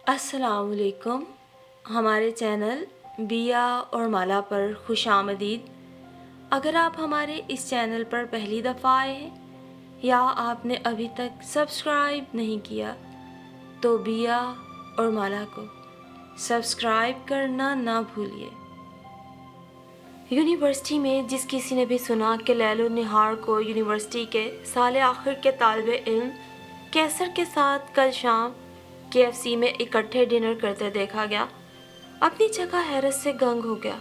अस्सलाम वालेकुम। हमारे चैनल बिया और माला पर खुश आमदीद। अगर आप हमारे इस चैनल पर पहली दफ़ा आए हैं या आपने अभी तक सब्सक्राइब नहीं किया तो बिया और माला को सब्सक्राइब करना ना भूलिए। यूनिवर्सिटी में जिस किसी ने भी सुना कि लैलो निहार को यूनिवर्सिटी के साल आखिर के तालिबे इल्म कैसर के साथ कल शाम KFC में इकट्ठे डिनर करते देखा गया, अपनी जगह हैरत से गंग हो गया।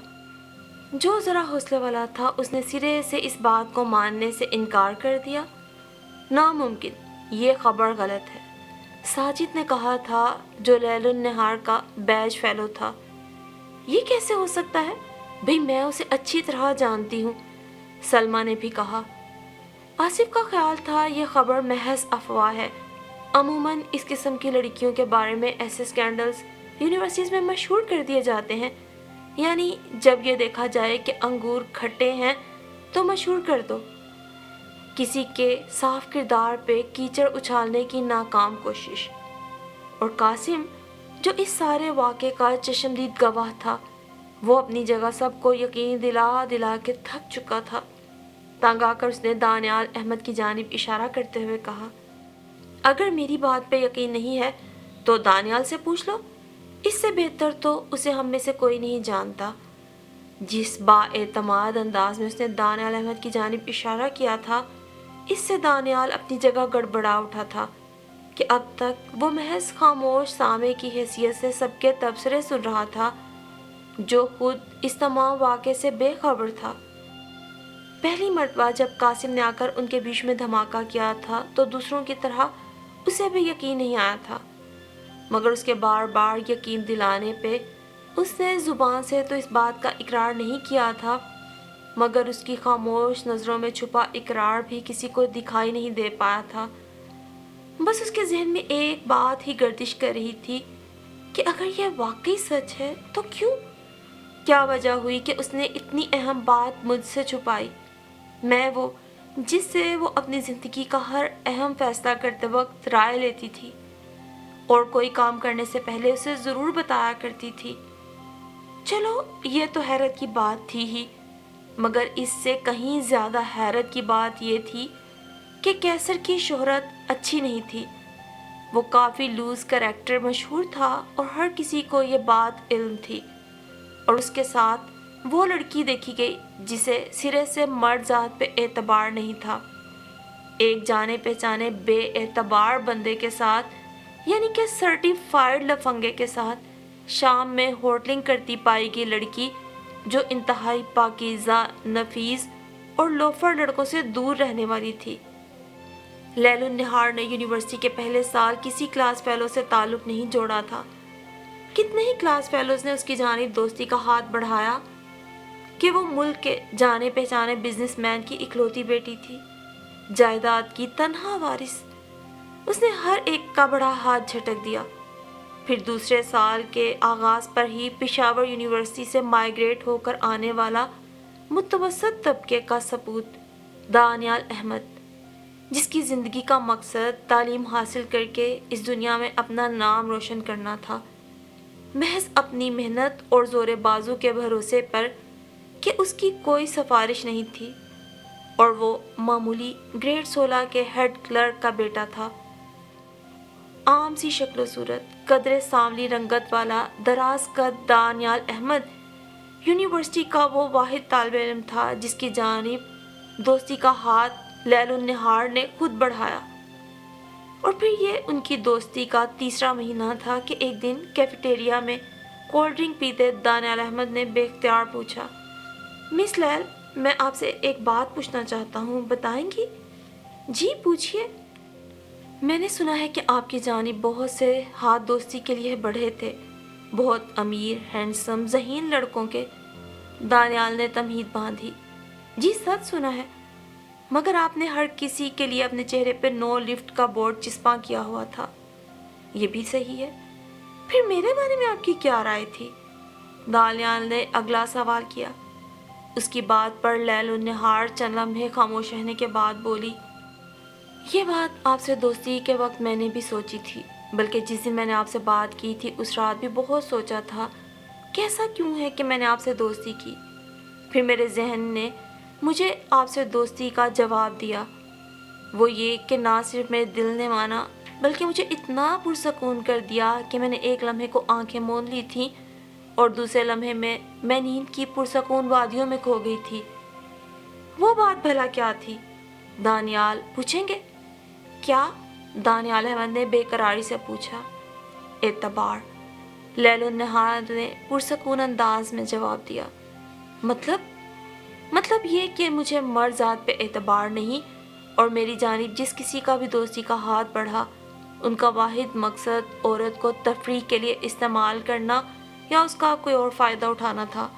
जो ज़रा हौसले वाला था उसने सिरे से इस बात को मानने से इनकार कर दिया। नामुमकिन, ये खबर गलत है, साजिद ने कहा था, जो लैलो निहार का बैच फेलो था। ये कैसे हो सकता है भाई, मैं उसे अच्छी तरह जानती हूँ, सलमा ने भी कहा। आसिफ का ख्याल था यह खबर महज अफवाह है। अमूमन इस किस्म की लड़कियों के बारे में ऐसे स्कैंडल्स यूनिवर्सिटीज़ में मशहूर कर दिए जाते हैं, यानी जब ये देखा जाए कि अंगूर खट्टे हैं तो मशहूर कर दो। किसी के साफ किरदार पे कीचड़ उछालने की नाकाम कोशिश। और कासिम, जो इस सारे वाक़े का चश्मदीद गवाह था, वो अपनी जगह सबको यकीन दिला दिला के थक चुका था। तंग आकर उसने दानियाल अहमद की जानिब इशारा करते हुए कहा, अगर मेरी बात पे यकीन नहीं है तो दानियाल से पूछ लो, इससे बेहतर तो उसे हम में से कोई नहीं जानता। जिस बाएतमाद अंदाज में उसने दानियाल अहमद की जानिब इशारा किया था, इससे दानियाल अपनी जगह गड़बड़ा उठा था कि अब तक वो महज खामोश सामे की हैसियत से सबके तबसरे सुन रहा था, जो खुद इस तमाम वाक़े से बेखबर था। पहली मर्तबा जब कासिम ने आकर उनके बीच में धमाका किया था तो दूसरों की तरह उसे भी यकीन नहीं आया था, मगर उसके बार बार यकीन दिलाने पे उसने ज़ुबान से तो इस बात का इकरार नहीं किया था, मगर उसकी खामोश नज़रों में छुपा इकरार भी किसी को दिखाई नहीं दे पाया था। बस उसके जहन में एक बात ही गर्दिश कर रही थी कि अगर यह वाकई सच है तो क्यों, क्या वजह हुई कि उसने इतनी अहम बात मुझसे छुपाई। मैं वो जिससे वो अपनी ज़िंदगी का हर अहम फैसला करते वक्त राय लेती थी और कोई काम करने से पहले उसे ज़रूर बताया करती थी। चलो, ये तो हैरत की बात थी ही, मगर इससे कहीं ज़्यादा हैरत की बात ये थी कि कैसर की शोहरत अच्छी नहीं थी। वो काफ़ी लूज़ करैक्टर मशहूर था और हर किसी को ये बात इल्म थी। और उसके साथ वो लड़की देखी गई जिसे सिरे से मर्द ज़ात पे एतबार नहीं था। एक जाने पहचाने बेएतबार बंदे के साथ, यानी कि सर्टिफाइड लफंगे के साथ शाम में होटलिंग करती पाई गई लड़की, जो इंतहाई पाकीज़ा, नफीस और लोफर लड़कों से दूर रहने वाली थी। लैलो निहार ने यूनिवर्सिटी के पहले साल किसी क्लास फेलो से ताल्लुक़ नहीं जोड़ा था। कितने ही क्लास फेलोज ने उसकी जानिब दोस्ती का हाथ बढ़ाया कि वो मुल्क के जाने पहचाने बिजनेसमैन की इकलौती बेटी थी, जायदाद की तन्हा वारिस। उसने हर एक का बड़ा हाथ झटक दिया। फिर दूसरे साल के आगाज़ पर ही पेशावर यूनिवर्सिटी से माइग्रेट होकर आने वाला मुतवसत तबके का सपूत दानियाल अहमद, जिसकी ज़िंदगी का मकसद तालीम हासिल करके इस दुनिया में अपना नाम रोशन करना था, महज अपनी मेहनत और ज़ोरे बाजू के भरोसे पर कि उसकी कोई सिफारिश नहीं थी, और वो मामूली ग्रेड 16 के हेड क्लर्क का बेटा था। आम सी शक्ल सूरत, कदरे सांवली रंगत वाला दराज कद दानियाल अहमद यूनिवर्सिटी का वो वाहिद तालिबे इल्म था जिसकी जानिब दोस्ती का हाथ लैलो निहार ने खुद बढ़ाया। और फिर ये उनकी दोस्ती का तीसरा महीना था कि एक दिन कैफेटेरिया में कोल्ड ड्रिंक पीते दानियाल अहमद ने बेख्तियार पूछा, मिस लैल, मैं आपसे एक बात पूछना चाहता हूँ, बताएंगी? जी पूछिए। मैंने सुना है कि आपकी जानिब बहुत से हाथ दोस्ती के लिए बढ़े थे, बहुत अमीर, हैंडसम, ज़हीन लड़कों के। दानियाल ने तमहीद बांधी। जी सच सुना है, मगर आपने हर किसी के लिए अपने चेहरे पर नो लिफ्ट का बोर्ड चिपका किया हुआ था। ये भी सही है। फिर मेरे बारे में आपकी क्या राय थी? दानियाल ने अगला सवाल किया। उसकी बात पर लैलो निहार चंद लम्हे खामोश रहने के बाद बोली, ये बात आपसे दोस्ती के वक्त मैंने भी सोची थी, बल्कि जिस दिन मैंने आपसे बात की थी उस रात भी बहुत सोचा था कि ऐसा क्यों है कि मैंने आपसे दोस्ती की। फिर मेरे जहन ने मुझे आपसे दोस्ती का जवाब दिया, वो ये कि ना सिर्फ मेरे दिल ने माना बल्कि मुझे इतना पुरसकून कर दिया कि मैंने एक लम्हे को आंखें मूंद ली थीं और दूसरे लम्हे में मैं नींद की पुरसकून वादियों में खो गई थी। वो बात भला क्या थी? दानियाल पूछेंगे? क्या? दानियाल अहमद ने बेकरारी से पूछा। एतबार, लैलुन नहार ने पुरसकून अंदाज में जवाब दिया। मतलब ये कि मुझे मर्द ज़ात पे एतबार नहीं और मेरी जानिब जिस किसी का भी दोस्ती का हाथ बढ़ा उनका वाहिद मकसद औरत को तफरीह के लिए इस्तेमाल करना या उसका कोई और फ़ायदा उठाना था।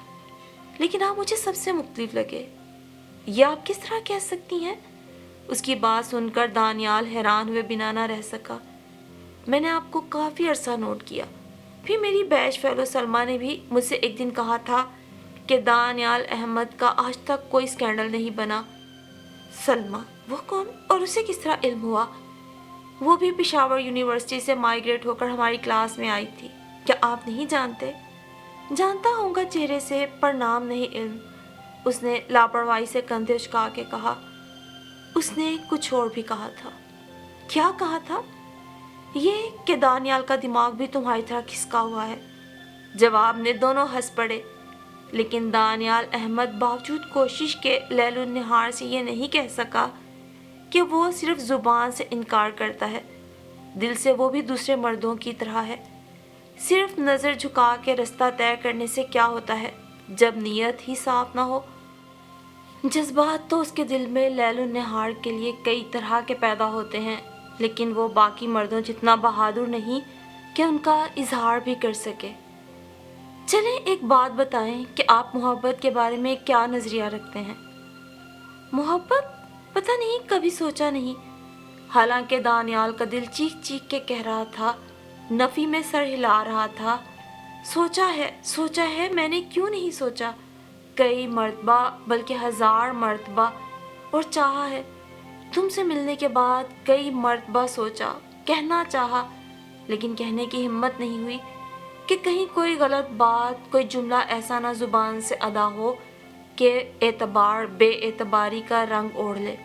लेकिन आप मुझे सबसे मुख्तलिफ लगे। यह आप किस तरह कह सकती हैं? उसकी बात सुनकर दानियाल हैरान हुए बिना ना रह सका। मैंने आपको काफ़ी अरसा नोट किया। फिर मेरी बैच फेलो सलमा ने भी मुझसे एक दिन कहा था कि दानियाल अहमद का आज तक कोई स्कैंडल नहीं बना। सलमा? वो कौन और उसे किस तरह इल्म हुआ? वो भी पेशावर यूनिवर्सिटी से माइग्रेट होकर हमारी क्लास में आई थी। क्या आप नहीं जानते? जानता होऊंगा चेहरे से, पर नाम नहीं इल्म। उसने लापरवाही से कंधे उचका के कहा। उसने कुछ और भी कहा था। क्या कहा था? ये कि दानियाल का दिमाग भी तुम्हारी तरह खिसका हुआ है। जवाब में दोनों हंस पड़े, लेकिन दानियाल अहमद बावजूद कोशिश के लैलुन निहार से ये नहीं कह सका कि वो सिर्फ ज़ुबान से इनकार करता है, दिल से वो भी दूसरे मर्दों की तरह है। सिर्फ नज़र झुका के रास्ता तय करने से क्या होता है जब नीयत ही साफ ना हो। जज्बात तो उसके दिल में लैलुन निहार के लिए कई तरह के पैदा होते हैं, लेकिन वो बाकी मर्दों जितना बहादुर नहीं कि उनका इजहार भी कर सके। चलें एक बात बताएं कि आप मोहब्बत के बारे में क्या नज़रिया रखते हैं? मोहब्बत? पता नहीं, कभी सोचा नहीं। हालांकि दानियाल का दिल चीख चीख के कह रहा था, नफ़ी में सर हिला रहा था। सोचा है, मैंने क्यों नहीं सोचा? कई मर्तबा, बल्कि 1000 मर्तबा। और चाहा है, तुमसे मिलने के बाद कई मर्तबा सोचा, कहना चाहा, लेकिन कहने की हिम्मत नहीं हुई कि कहीं कोई गलत बात, कोई जुमला ऐसा ना ज़ुबान से अदा हो कि एतबार बेएतबारी का रंग ओढ़ ले।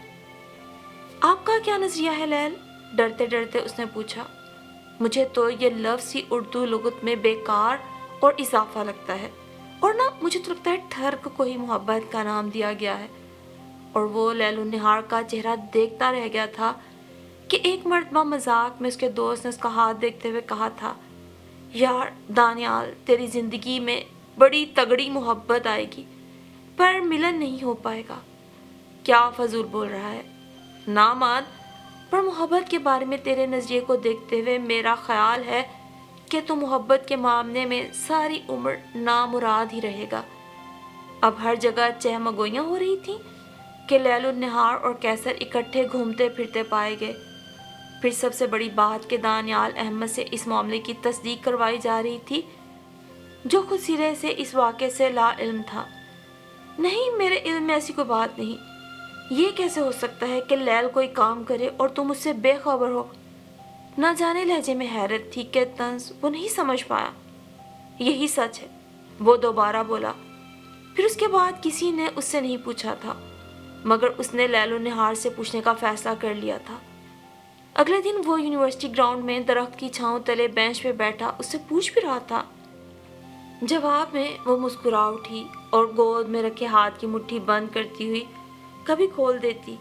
आपका क्या नज़रिया है लैल? डरते डरते उसने पूछा। मुझे तो ये लफ्ज़ ही उर्दू लुगत में बेकार और इजाफा लगता है, और ना मुझे तो लगता है ठर्क को ही मोहब्बत का नाम दिया गया है। और वो लैलुन निहार का चेहरा देखता रह गया था कि एक मर्तबा मजाक में उसके दोस्त ने उसका हाथ देखते हुए कहा था, यार दानियाल, तेरी ज़िंदगी में बड़ी तगड़ी मोहब्बत आएगी पर मिलन नहीं हो पाएगा। क्या फजूल बोल रहा है? ना मान, पर मोहब्बत के बारे में तेरे नज़रिए को देखते हुए मेरा ख्याल है कि तो मोहब्बत के मामले में सारी उम्र नामुराद ही रहेगा। अब हर जगह चहमगोइयाँ हो रही थीं कि लैलुन निहार और कैसर इकट्ठे घूमते फिरते पाए गए। फिर सबसे बड़ी बात कि दानियाल अहमद से इस मामले की तस्दीक करवाई जा रही थी, जो खुद सिरे से इस वाक़े से ला इल्म था। नहीं, मेरे इल्म में ऐसी कोई बात नहीं। ये कैसे हो सकता है कि लैल कोई काम करे और तुम उससे बेखबर हो? ना जाने लहजे में हैरत थी कि तंज वो नहीं समझ पाया। यही सच है, वो दोबारा बोला। फिर उसके बाद किसी ने उससे नहीं पूछा था, मगर उसने लैलुन निहार से पूछने का फैसला कर लिया था। अगले दिन वो यूनिवर्सिटी ग्राउंड में दरख्त की छांव तले बेंच पे बैठा उससे पूछ भी रहा था। जवाब में वो मुस्कुरा उठी और गोद में रखे हाथ की मुट्ठी बंद करती हुई कभी खोल देती।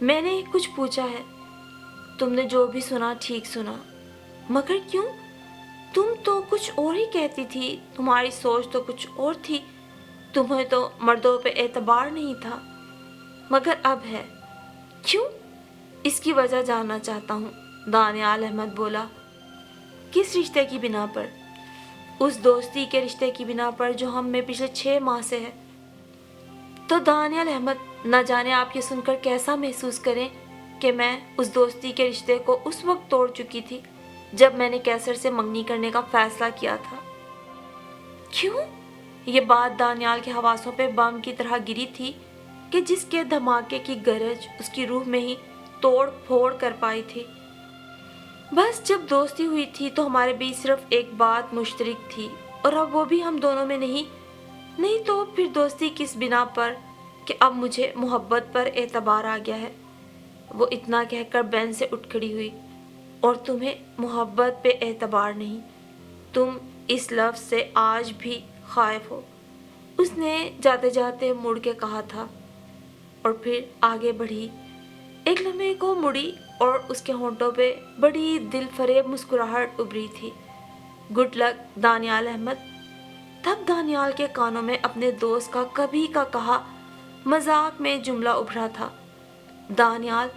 मैंने कुछ पूछा है, तुमने जो भी सुना ठीक सुना, मगर क्यों? तुम तो कुछ और ही कहती थी, तुम्हारी सोच तो कुछ और थी, तुम्हें तो मर्दों पे एतबार नहीं था, मगर अब है। क्यों? इसकी वजह जानना चाहता हूँ, दानियाल अहमद बोला। किस रिश्ते की बिना पर? उस दोस्ती के रिश्ते की बिना पर जो हम में पिछले 6 माह से है। तो दानियाल अहमद, न जाने आप ये सुनकर कैसा महसूस करें कि मैं उस दोस्ती के रिश्ते को उस वक्त तोड़ चुकी थी जब मैंने कैसर से मंगनी करने का फैसला किया था। क्यों? ये बात दानियाल के हवासों पे बम की तरह गिरी थी कि जिसके धमाके की गरज उसकी रूह में ही तोड़ फोड़ कर पाई थी। बस जब दोस्ती हुई थी तो हमारे बीच सिर्फ एक बात मुश्तरक थी, और अब वो भी हम दोनों में नहीं। नहीं तो फिर दोस्ती किस बिना पर कि अब मुझे मोहब्बत पर एतबार आ गया है। वो इतना कहकर बेंच से उठ खड़ी हुई। और तुम्हें मोहब्बत पे एतबार नहीं, तुम इस लफ्ज़ से आज भी खाइफ हो, उसने जाते जाते मुड़ के कहा था। और फिर आगे बढ़ी, एक लम्हे को मुड़ी और उसके होंठों पे बड़ी दिल फरेब मुस्कुराहट उभरी थी। Good luck Daniyal Ahmad. तब दानियाल के कानों में अपने दोस्त का कभी का कहा मजाक में जुमला उभरा था, दानियाल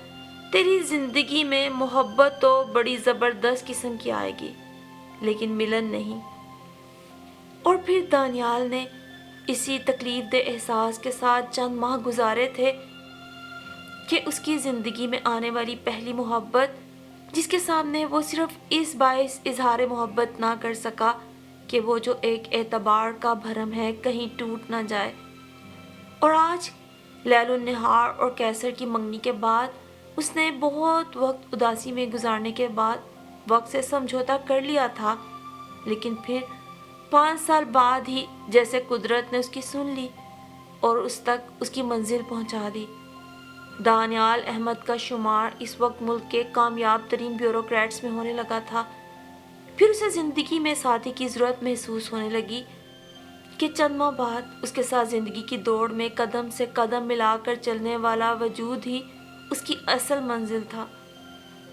तेरी जिंदगी में मोहब्बत तो बड़ी ज़बरदस्त किस्म की आएगी, लेकिन मिलन नहीं। और फिर दानियाल ने इसी तकलीफ दे एहसास के साथ चंद माह गुजारे थे कि उसकी ज़िंदगी में आने वाली पहली मोहब्बत, जिसके सामने वो सिर्फ इस बाइस इजहार मोहब्बत ना कर सका कि वो जो एक एतबार का भरम है कहीं टूट ना जाए। और आज लैलुन निहार और कैसर की मंगनी के बाद उसने बहुत वक्त उदासी में गुजारने के बाद वक्त से समझौता कर लिया था, लेकिन फिर 5 साल बाद ही जैसे कुदरत ने उसकी सुन ली और उस तक उसकी मंजिल पहुंचा दी। दानियाल अहमद का शुमार इस वक्त मुल्क के कामयाब तरीन ब्यूरोक्रेट्स में होने लगा था। फिर उसे ज़िंदगी में साथी की ज़रूरत महसूस होने लगी कि चंद माह बाद उसके साथ ज़िंदगी की दौड़ में कदम से कदम मिलाकर चलने वाला वजूद ही उसकी असल मंजिल था।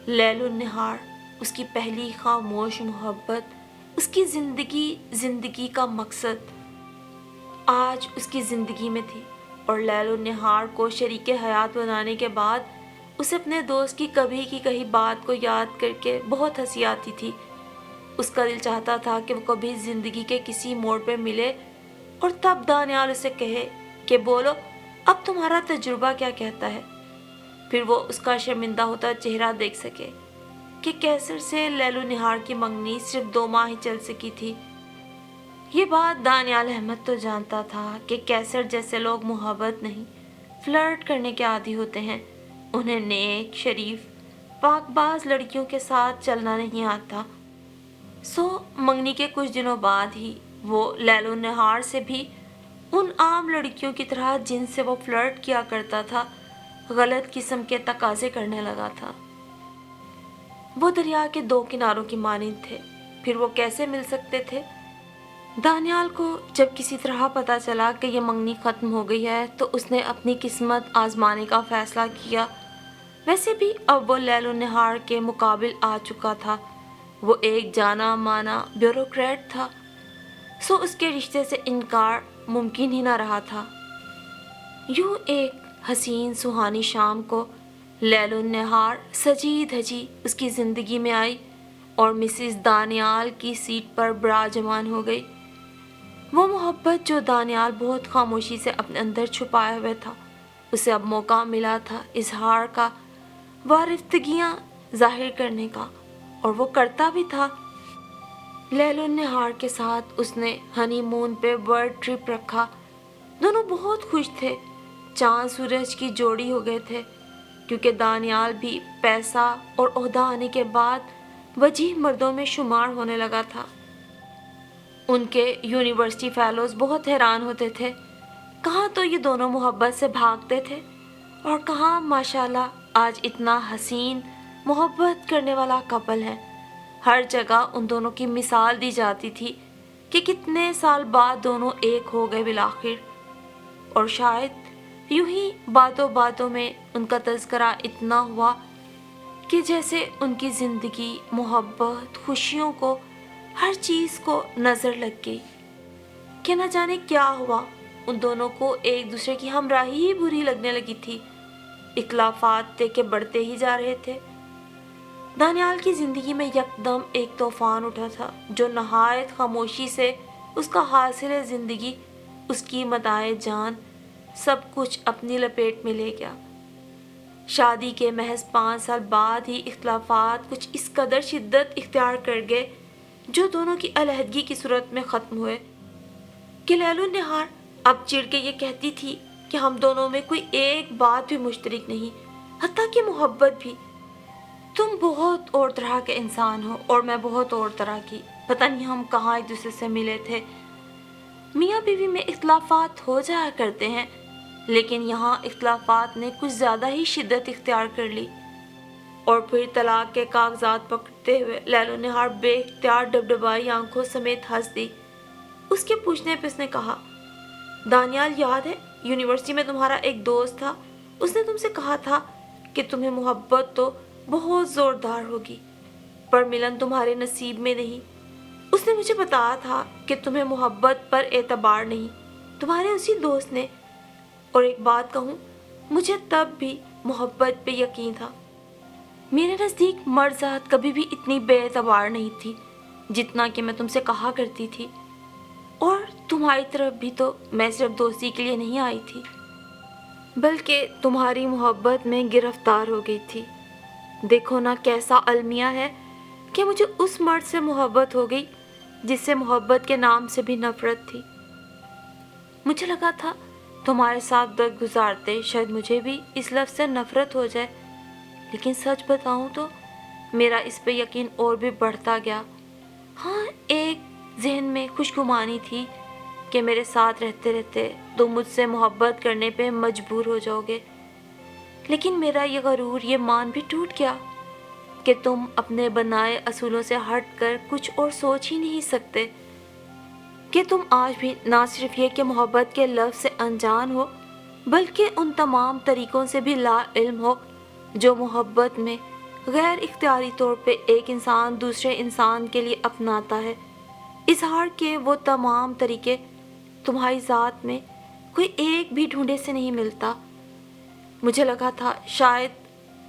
लैलुन निहार, उसकी पहली खामोश मोहब्बत, उसकी ज़िंदगी का मकसद आज उसकी ज़िंदगी में थी। और लैलुन निहार को शरीके हयात बनाने के बाद उसे अपने दोस्त की कभी की कही बात को याद करके बहुत हंसी आती थी। उसका दिल चाहता था कि वो कभी ज़िंदगी के किसी मोड़ पे मिले और तब दानियाल उसे कहे कि बोलो अब तुम्हारा तजुर्बा क्या कहता है। फिर वो उसका शर्मिंदा होता चेहरा देख सके कि कैसर से लैलुन निहार की मंगनी सिर्फ 2 माह ही चल सकी थी। ये बात दानियाल अहमद तो जानता था कि कैसर जैसे लोग मोहब्बत नहीं फ्लर्ट करने के आदी होते हैं। उन्हें नेक, शरीफ, पाकबाज लड़कियों के साथ चलना नहीं आता। सो मंगनी के कुछ दिनों बाद ही वो लैलुन निहार से भी उन आम लड़कियों की तरह जिनसे वो फ्लर्ट किया करता था गलत किस्म के तकाजे करने लगा था। वो दरिया के 2 किनारों की मानिंद थे, फिर वो कैसे मिल सकते थे। दानियाल को जब किसी तरह पता चला कि ये मंगनी ख़त्म हो गई है तो उसने अपनी किस्मत आजमाने का फ़ैसला किया। वैसे भी अब वो लैलुन निहार के मुकाबिल आ चुका था। वो एक जाना माना ब्यूरोक्रेट था, सो उसके रिश्ते से इनकार मुमकिन ही ना रहा था। यूँ एक हसीन सुहानी शाम को लैलुन निहार सजी धजी उसकी ज़िंदगी में आई और मिसिस दानियाल की सीट पर बिराजमान हो गई। वो मोहब्बत जो दानियाल बहुत खामोशी से अपने अंदर छुपाए हुए था, उसे अब मौका मिला था इजहार का, वारिफ्तगियाँ जाहिर करने का, और वो करता भी था। लैलुन निहार के साथ उसने हनीमून पे वर्ल्ड ट्रिप रखा। दोनों बहुत खुश थे, चांद सूरज की जोड़ी हो गए थे, क्योंकि दानियाल भी पैसा और ओहदा आने के बाद वजीह मर्दों में शुमार होने लगा था। उनके यूनिवर्सिटी फेलोज बहुत हैरान होते थे, कहाँ तो ये दोनों मोहब्बत से भागते थे और कहाँ माशाल्लाह आज इतना हसीन मोहब्बत करने वाला कपल है। हर जगह उन दोनों की मिसाल दी जाती थी कि कितने साल बाद दोनों एक हो गए बिलाखिर। और शायद यूं ही बातों बातों में उनका तज़किरा इतना हुआ कि जैसे उनकी ज़िंदगी, मोहब्बत, खुशियों को, हर चीज़ को नज़र लग गई कि न जाने क्या हुआ। उन दोनों को एक दूसरे की हमराही ही बुरी लगने लगी थी। इख्लाफात थे कि बढ़ते ही जा रहे थे। दानियाल की ज़िंदगी में यकदम एक तूफ़ान उठा था जो नहायत खामोशी से उसका हासिल ज़िंदगी, उसकी मताए जान, सब कुछ अपनी लपेट में ले गया। शादी के महज 5 साल बाद ही इख्लाफात कुछ इस कदर शिद्दत इख्तियार कर गए जो दोनों की अलहदगी की सूरत में ख़त्म हुए कि लैलुन निहार अब चिढ़ के ये कहती थी कि हम दोनों में कोई एक बात भी मुश्तरक नहीं, हत्ता कि मोहब्बत भी। तुम बहुत और तरह के इंसान हो और मैं बहुत और तरह की। पता नहीं हम कहाँ एक दूसरे से मिले थे। मियाँ बीवी में इख्तलाफात हो जाया करते हैं, लेकिन यहाँ इख्तलाफात ने कुछ ज़्यादा ही शिद्दत इख्तियार कर ली। और फिर तलाक के कागजात पकड़ते हुए लैलो निहार बेख्तियार डबडबाई आंखों समेत हंस दी। उसके पूछने पर उसने कहा, दानियाल याद है यूनिवर्सिटी में तुम्हारा एक दोस्त था, उसने तुमसे कहा था कि तुम्हें मोहब्बत तो बहुत ज़ोरदार होगी पर मिलन तुम्हारे नसीब में नहीं। उसने मुझे बताया था कि तुम्हें मोहब्बत पर एतबार नहीं, तुम्हारे उसी दोस्त ने। और एक बात कहूँ, मुझे तब भी मोहब्बत पे यकीन था। मेरे नज़दीक मर्ज़ात कभी भी इतनी बेएतबार नहीं थी जितना कि मैं तुमसे कहा करती थी। और तुम्हारी तरफ भी तो मैं सिर्फ दोस्ती के लिए नहीं आई थी, बल्कि तुम्हारी मोहब्बत में गिरफ्तार हो गई थी। देखो ना कैसा अलमिया है कि मुझे उस मर्द से मोहब्बत हो गई जिससे मोहब्बत के नाम से भी नफरत थी। मुझे लगा था तुम्हारे साथ वक्त गुजारते शायद मुझे भी इस लफ्ज़ से नफरत हो जाए, लेकिन सच बताऊं तो मेरा इस पे यकीन और भी बढ़ता गया। हाँ, एक जहन में खुशगुमानी थी कि मेरे साथ रहते रहते तुम मुझसे मोहब्बत करने पे मजबूर हो जाओगे, लेकिन मेरा ये गरूर ये मान भी टूट गया कि तुम अपने बनाए असूलों से हट कर कुछ और सोच ही नहीं सकते, कि तुम आज भी ना सिर्फ ये कि मोहब्बत के लफ्ज़ से अनजान हो, बल्कि उन तमाम तरीक़ों से भी ला इल्म हो जो मोहब्बत में गैर इख्तियारी तौर पे एक इंसान दूसरे इंसान के लिए अपनाता है। इजहार के वो तमाम तरीके तुम्हारी ज़ात में कोई एक भी ढूंढे से नहीं मिलता। मुझे लगा था शायद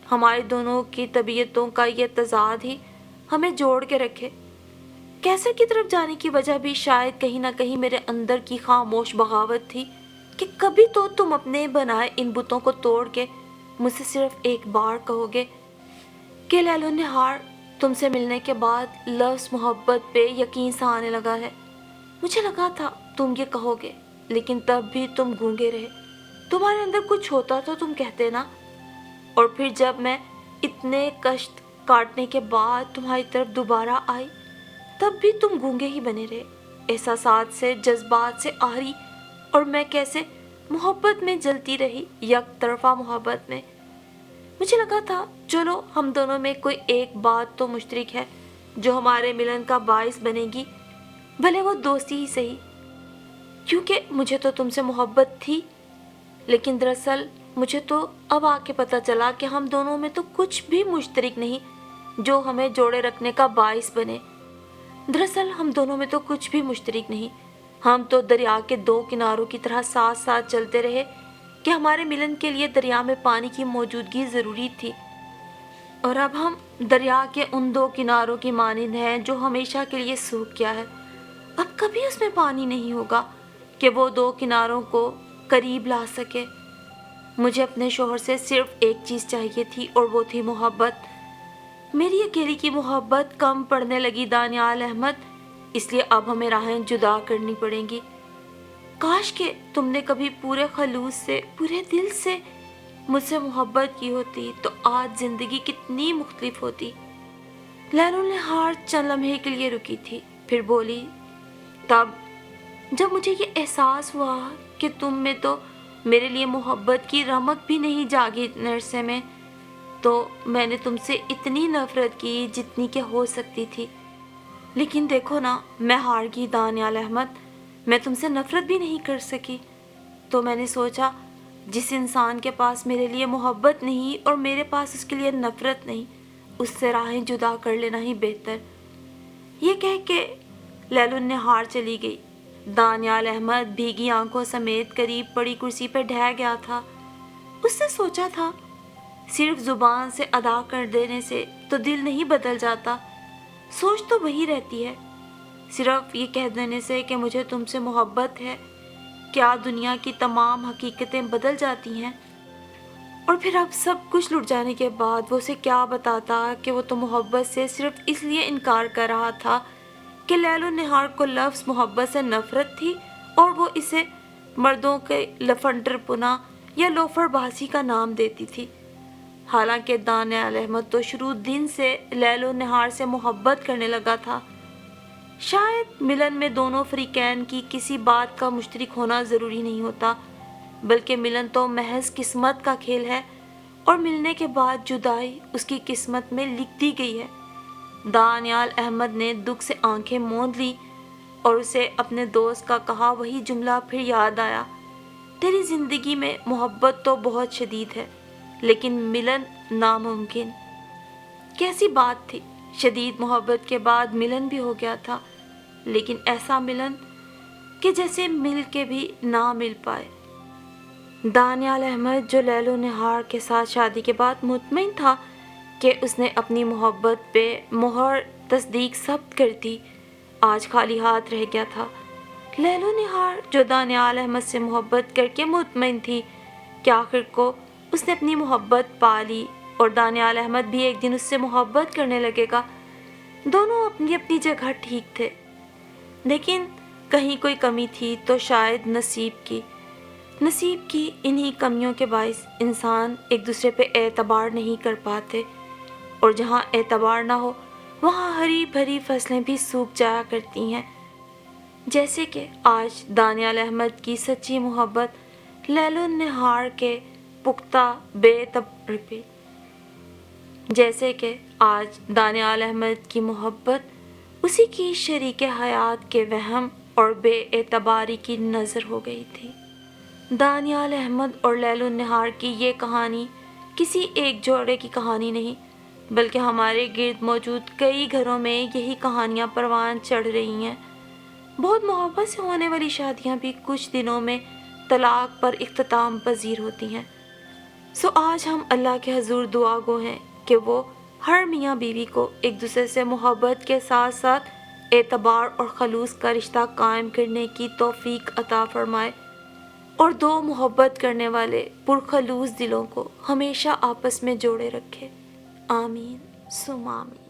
हमारे दोनों की तबीयतों का ये तज़ाद ही हमें जोड़ के रखे। कैसर की तरफ जाने की वजह भी शायद कहीं ना कहीं मेरे अंदर की खामोश बगावत थी कि कभी तो तुम अपने बनाए इन बुतों को तोड़ के मुझसे सिर्फ एक बार कहोगे कि लैलो निहार, तुमसे मिलने के बाद लफ्ज़ मोहब्बत पे यकीन सा आने लगा है। मुझे लगा था तुम ये कहोगे, लेकिन तब भी तुम गूंगे रहे। तुम्हारे अंदर कुछ होता तो तुम कहते ना। और फिर जब मैं इतने कष्ट काटने के बाद तुम्हारी तरफ दोबारा आई, तब भी तुम गूंगे ही बने रहे, एहसासात से, जज्बात से आरी। और मैं कैसे मोहब्बत में जलती रही, यक तरफा मोहब्बत में। मुझे लगा था चलो हम दोनों में कोई एक बात तो मुश्तरक है जो हमारे मिलन का बाइस बनेगी, भले वो दोस्ती ही सही। क्योंकि मुझे तो तुमसे मोहब्बत थी, लेकिन दरअसल मुझे तो अब आके पता चला कि हम दोनों में तो कुछ भी मुश्तरक नहीं जो हमें जोड़े रखने का बाइस बने। दरअसल हम दोनों में तो कुछ भी मुश्तरक नहीं, हम तो दरिया के दो किनारों की तरह साथ साथ चलते रहे कि हमारे मिलन के लिए दरिया में पानी की मौजूदगी ज़रूरी थी। और अब हम दरिया के उन दो किनारों की मानिंद हैं जो हमेशा के लिए सूख गया है। अब कभी उसमें पानी नहीं होगा कि वो दो किनारों को करीब ला सके। मुझे अपने शोहर से सिर्फ एक चीज़ चाहिए थी और वो थी मोहब्बत। मेरी अकेली की मोहब्बत कम पड़ने लगी दानियाल अहमद, इसलिए अब हमें राहें जुदा करनी पड़ेंगी। काश के तुमने कभी पूरे खलूस से, पूरे दिल से मुझसे मोहब्बत की होती तो आज ज़िंदगी कितनी मुख्तलिफ होती। लैलो निहार चंद लम्हे के लिए रुकी थी, फिर बोली, तब जब मुझे ये एहसास हुआ कि तुम में तो मेरे लिए मोहब्बत की रमक भी नहीं जागी इतने अरसे में, तो मैंने तुमसे इतनी नफ़रत की जितनी कि हो सकती थी। लेकिन देखो ना, मैं हार गई दानियाल अहमद, मैं तुमसे नफ़रत भी नहीं कर सकी। तो मैंने सोचा जिस इंसान के पास मेरे लिए मोहब्बत नहीं और मेरे पास उसके लिए नफ़रत नहीं, उससे राहें जुदा कर लेना ही बेहतर। ये कह के लैलो निहार चली गई। दानियाल अहमद भीगी आंखों समेत करीब पड़ी कुर्सी पर ढह गया था। उसने सोचा था सिर्फ ज़ुबान से अदा कर देने से तो दिल नहीं बदल जाता, सोच तो वही रहती है। सिर्फ ये कह देने से कि मुझे तुमसे मोहब्बत है, क्या दुनिया की तमाम हकीकतें बदल जाती हैं। और फिर अब सब कुछ लुट जाने के बाद वो उसे क्या बताता कि वो तो मोहब्बत से सिर्फ इसलिए इनकार कर रहा था कि लैलो निहार को लफ्ज़ मोहब्बत से नफ़रत थी और वो इसे मर्दों के लफंडरपुना या लोफरबाजी का नाम देती थी। حالانکہ دانیال احمد تو شروع دن سے لیل و نہار سے محبت کرنے لگا تھا۔ شاید ملن میں دونوں فریقین کی کسی بات کا مشترک ہونا ضروری نہیں ہوتا، بلکہ ملن تو محض قسمت کا کھیل ہے اور ملنے کے بعد جدائی اس کی قسمت میں لکھ دی گئی ہے۔ دانیال احمد نے دکھ سے آنکھیں موند لی اور اسے اپنے دوست کا کہا وہی جملہ پھر یاد آیا، تیری زندگی میں محبت تو بہت شدید ہے لیکن ملن ناممکن۔ کیسی بات تھی، شدید محبت کے بعد ملن بھی ہو گیا تھا، لیکن ایسا ملن کہ جیسے مل کے بھی نہ مل پائے۔ دانیال احمد جو لیل و نہار کے ساتھ شادی کے بعد مطمئن تھا کہ اس نے اپنی محبت پہ مہر تصدیق ثبت کر دی، آج خالی ہاتھ رہ گیا تھا۔ لیل و نہار جو دانیال احمد سے محبت کر کے مطمئن تھی کہ آخر کو اس نے اپنی محبت پا لی اور دانیال احمد بھی ایک دن اس سے محبت کرنے لگے گا، دونوں اپنی اپنی جگہ ٹھیک تھے، لیکن کہیں کوئی کمی تھی تو شاید نصیب کی انہی کمیوں کے باعث انسان ایک دوسرے پہ اعتبار نہیں کر پاتے، اور جہاں اعتبار نہ ہو وہاں ہری بھری فصلیں بھی سوکھ جایا کرتی ہیں، جیسے کہ آج دانیال احمد کی سچی محبت لیل و نہار کے پختہ جیسے کہ آج دانیال احمد کی محبت اسی کی شریک حیات کے وہم اور بے اعتباری کی نظر ہو گئی تھی۔ دانیال احمد اور لیل و نہار کی یہ کہانی کسی ایک جوڑے کی کہانی نہیں، بلکہ ہمارے گرد موجود کئی گھروں میں یہی کہانیاں پروان چڑھ رہی ہیں۔ بہت محبت سے ہونے والی شادیاں بھی کچھ دنوں میں طلاق پر اختتام پذیر ہوتی ہیں۔ سو آج ہم اللہ کے حضور دعا گو ہیں کہ وہ ہر میاں بیوی کو ایک دوسرے سے محبت کے ساتھ ساتھ اعتبار اور خلوص کا رشتہ قائم کرنے کی توفیق عطا فرمائے، اور دو محبت کرنے والے پرخلوص دلوں کو ہمیشہ آپس میں جوڑے رکھے۔ آمین ثم آمین۔